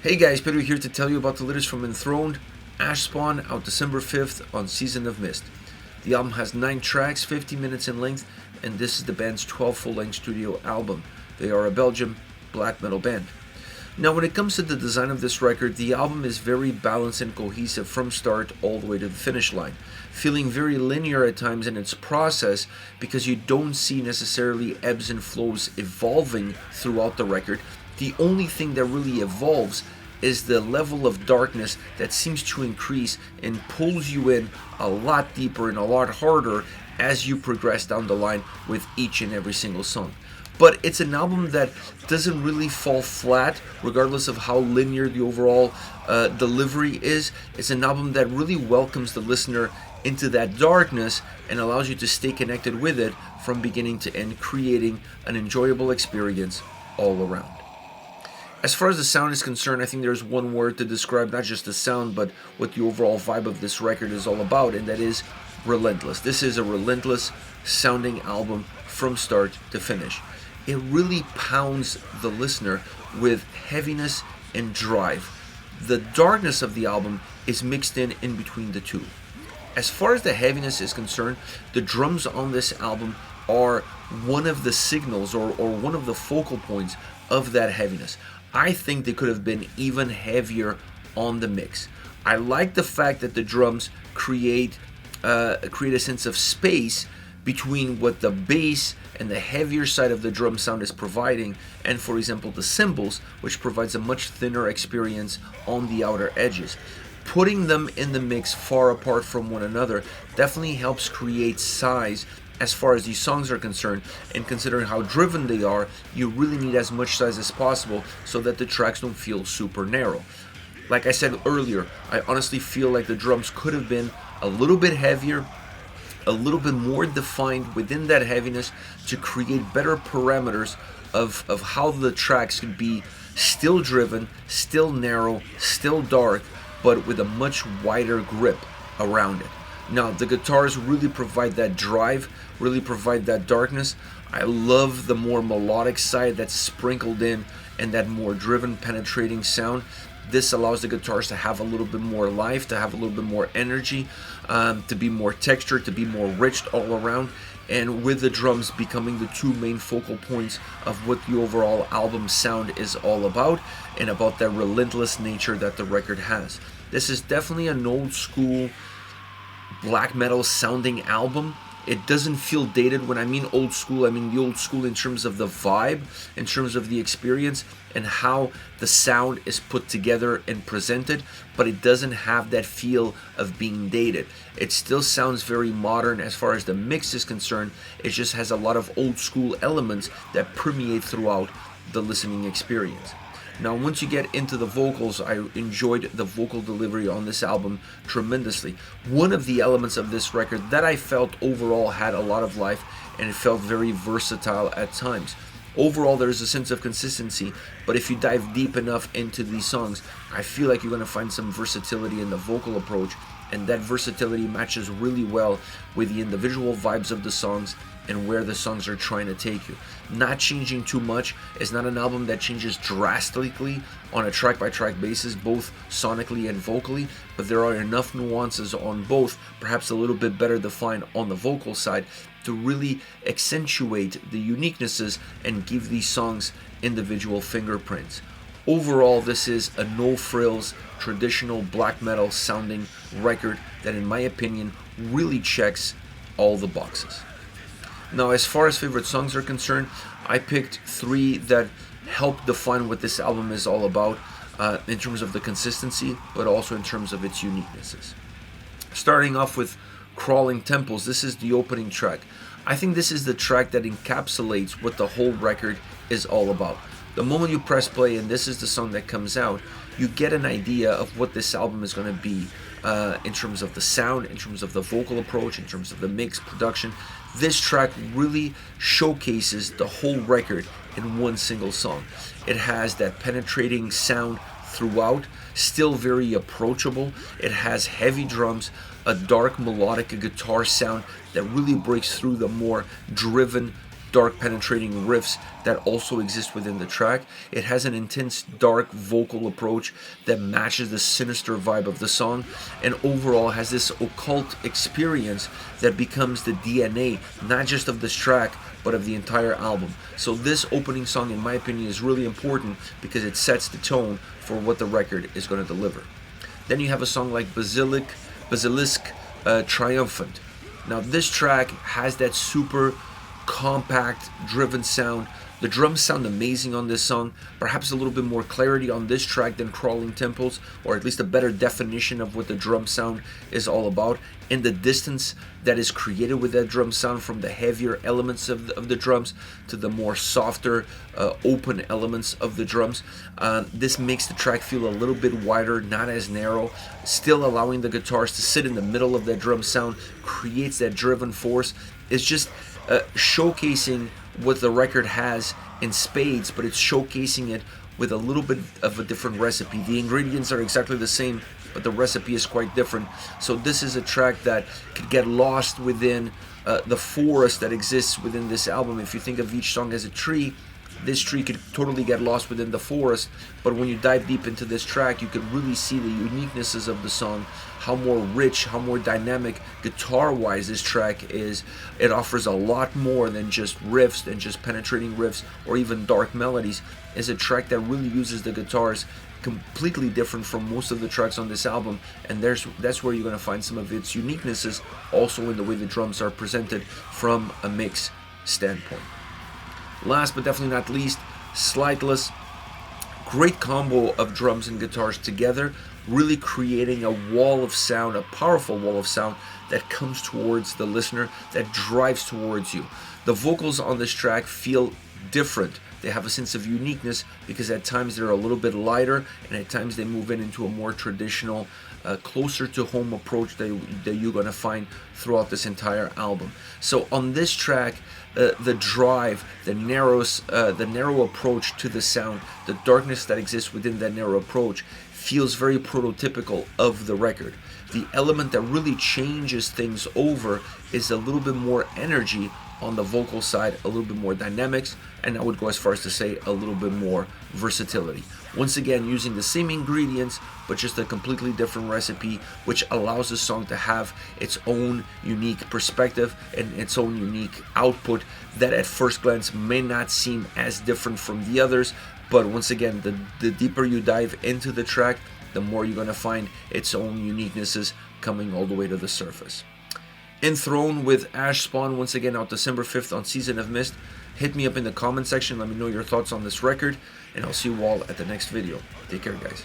Hey guys, Pedro here to tell you about the latest from Enthroned, Ashspawn, out December 5th on Season of Mist. The album has 9 tracks, 50 minutes in length, and this is the band's 12th full-length studio album. They are a Belgian black metal band. Now when it comes to the design of this record, the album is very balanced and cohesive from start all the way to the finish line, feeling very linear at times in its process because you don't see necessarily ebbs and flows evolving throughout the record. The only thing that really evolves is the level of darkness that seems to increase and pulls you in a lot deeper and a lot harder as you progress down the line with each and every single song. But it's an album that doesn't really fall flat regardless of how linear the overall delivery is. It's an album that really welcomes the listener into that darkness and allows you to stay connected with it from beginning to end, creating an enjoyable experience all around. As far as the sound is concerned, I think there's one word to describe not just the sound, but what the overall vibe of this record is all about, and that is relentless. This is a relentless sounding album from start to finish. It really pounds the listener with heaviness and drive. The darkness of the album is mixed in between the two. As far as the heaviness is concerned, the drums on this album are one of the signals or one of the focal points of that heaviness. I think they could have been even heavier on the mix. I like the fact that the drums create a sense of space between what the bass and the heavier side of the drum sound is providing and, for example, the cymbals, which provides a much thinner experience on the outer edges. Putting them in the mix far apart from one another definitely helps create size as far as these songs are concerned, and considering how driven they are, you really need as much size as possible so that the tracks don't feel super narrow. Like I said earlier, I honestly feel like the drums could have been a little bit heavier, a little bit more defined within that heaviness to create better parameters of how the tracks could be still driven, still narrow, still dark, but with a much wider grip around it. Now, the guitars really provide that drive, really provide that darkness. I love the more melodic side that's sprinkled in and that more driven, penetrating sound. This allows the guitars to have a little bit more life, to have a little bit more energy, to be more textured, to be more rich all around. And with the drums becoming the two main focal points of what the overall album sound is all about, and about that relentless nature that the record has. This is definitely an old school black metal sounding album. It doesn't feel dated. When I mean old school, I mean the old school in terms of the vibe, in terms of the experience, and how the sound is put together and presented, but it doesn't have that feel of being dated. It still sounds very modern as far as the mix is concerned. It just has a lot of old school elements that permeate throughout the listening experience. Now, once you get into the vocals, I enjoyed the vocal delivery on this album tremendously. One of the elements of this record that I felt overall had a lot of life, and it felt very versatile at times. Overall, there's a sense of consistency, but if you dive deep enough into these songs, I feel like you're going to find some versatility in the vocal approach, and that versatility matches really well with the individual vibes of the songs and where the songs are trying to take you. Not changing too much. It's not an album that changes drastically on a track-by-track basis, both sonically and vocally, but there are enough nuances on both, perhaps a little bit better defined on the vocal side, to really accentuate the uniquenesses and give these songs individual fingerprints. Overall, this is a no-frills, traditional black metal sounding record that, in my opinion, really checks all the boxes. Now, as far as favorite songs are concerned, I picked 3 that help define what this album is all about in terms of the consistency, but also in terms of its uniquenesses. Starting off with Crawling Temples, this is the opening track. I think this is the track that encapsulates what the whole record is all about. The moment you press play and this is the song that comes out, you get an idea of what this album is going to be in terms of the sound, in terms of the vocal approach, in terms of the mix, production. This track really showcases the whole record in one single song. It has that penetrating sound throughout, still very approachable. It has heavy drums, a dark melodic guitar sound that really breaks through the more driven dark penetrating riffs that also exist within the track. It has an intense dark vocal approach that matches the sinister vibe of the song, and overall has this occult experience that becomes the DNA not just of this track but of the entire album. So this opening song, in my opinion, is really important because it sets the tone for what the record is going to deliver. Then you have a song like Basilisk Triumphant. Now this track has that super compact driven sound. The drums sound amazing on this song, perhaps a little bit more clarity on this track than Crawling Temples, or at least a better definition of what the drum sound is all about, and the distance that is created with that drum sound from the heavier elements of the drums to the more softer open elements of the drums. This makes the track feel a little bit wider, not as narrow, still allowing the guitars to sit in the middle of that drum sound, creates that driven force. It's just showcasing what the record has in spades, but it's showcasing it with a little bit of a different recipe. The ingredients are exactly the same, but the recipe is quite different. So this is a track that could get lost within the forest that exists within this album. If you think of each song as a tree, this tree could totally get lost within the forest, but when you dive deep into this track, you could really see the uniquenesses of the song, how more rich, how more dynamic guitar-wise this track is. It offers a lot more than just riffs, than just penetrating riffs, or even dark melodies. It's a track that really uses the guitars completely different from most of the tracks on this album, and that's where you're going to find some of its uniquenesses, also in the way the drums are presented from a mix standpoint. Last but definitely not least, Sightless. Great combo of drums and guitars together, really creating a wall of sound, a powerful wall of sound that comes towards the listener, that drives towards you. The vocals on this track feel different. They have a sense of uniqueness because at times they're a little bit lighter, and at times they move into a more traditional, closer to home approach that you're going to find throughout this entire album. So on this track, the drive, the narrow approach to the sound, the darkness that exists within that narrow approach feels very prototypical of the record. The element that really changes things over is a little bit more energy on the vocal side, a little bit more dynamics, and I would go as far as to say a little bit more versatility. Once again, using the same ingredients, but just a completely different recipe, which allows the song to have its own unique perspective and its own unique output that at first glance may not seem as different from the others, but once again, the deeper you dive into the track, the more you're going to find its own uniquenesses coming all the way to the surface. Enthroned with Ashspawn, once again out December 5th on Season of Mist. Hit me up in the comment section, let me know your thoughts on this record, and I'll see you all at the next video. Take care, guys.